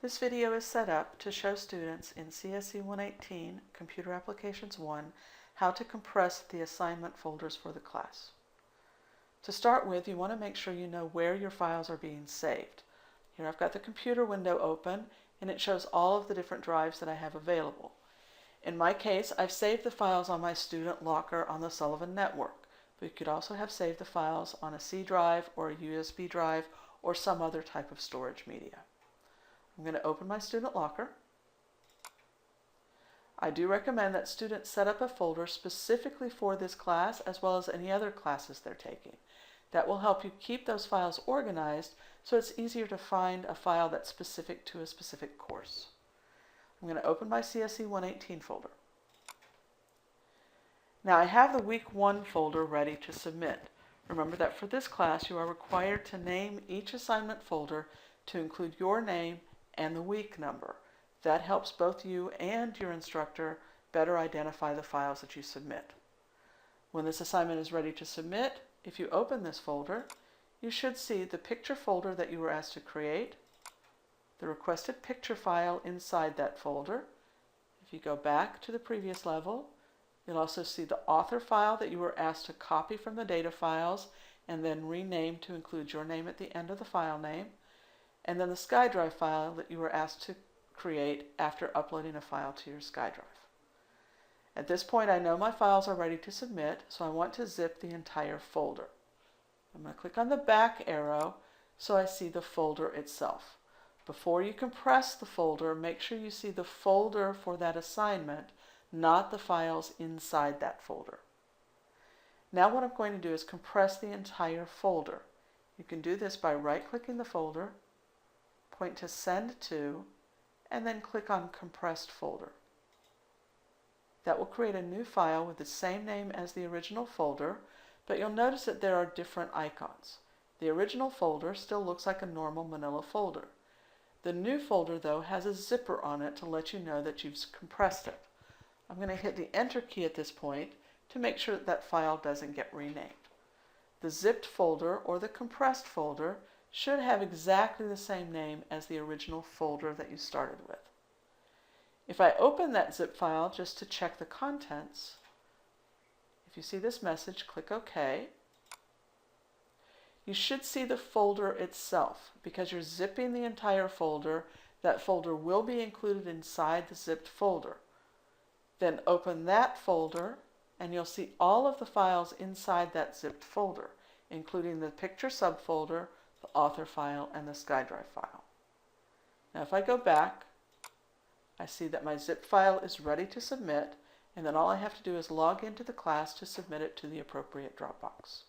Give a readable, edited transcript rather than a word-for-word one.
This video is set up to show students in CSC118, Computer Applications 1, how to compress the assignment folders for the class. To start with, you want to make sure you know where your files are being saved. Here I've got the computer window open, and it shows all of the different drives that I have available. In my case, I've saved the files on my student locker on the Sullivan network, but you could also have saved the files on a C drive or a USB drive or some other type of storage media. I'm going to open my student locker. I do recommend that students set up a folder specifically for this class as well as any other classes they're taking. That will help you keep those files organized so it's easier to find a file that's specific to a specific course. I'm going to open my CSC118 folder. Now I have the Week 1 folder ready to submit. Remember that for this class you are required to name each assignment folder to include your name and the week number. That helps both you and your instructor better identify the files that you submit. When this assignment is ready to submit, if you open this folder, you should see the picture folder that you were asked to create, the requested picture file inside that folder. If you go back to the previous level, you'll also see the author file that you were asked to copy from the data files and then rename to include your name at the end of the file name, and then the SkyDrive file that you were asked to create after uploading a file to your SkyDrive. At this point, I know my files are ready to submit, so I want to zip the entire folder. I'm going to click on the back arrow so I see the folder itself. Before you compress the folder, make sure you see the folder for that assignment, not the files inside that folder. Now what I'm going to do is compress the entire folder. You can do this by right-clicking the folder, point to Send To, and then click on Compressed Folder. That will create a new file with the same name as the original folder, but you'll notice that there are different icons. The original folder still looks like a normal manila folder. The new folder, though, has a zipper on it to let you know that you've compressed it. I'm going to hit the Enter key at this point to make sure that that file doesn't get renamed. The zipped folder or the compressed folder should have exactly the same name as the original folder that you started with. If I open that zip file just to check the contents, if you see this message, click OK. You should see the folder itself. Because you're zipping the entire folder, that folder will be included inside the zipped folder. Then open that folder and you'll see all of the files inside that zipped folder, including the picture subfolder, the author file, and the SkyDrive file. Now if I go back, I see that my zip file is ready to submit, and then all I have to do is log into the class to submit it to the appropriate Dropbox.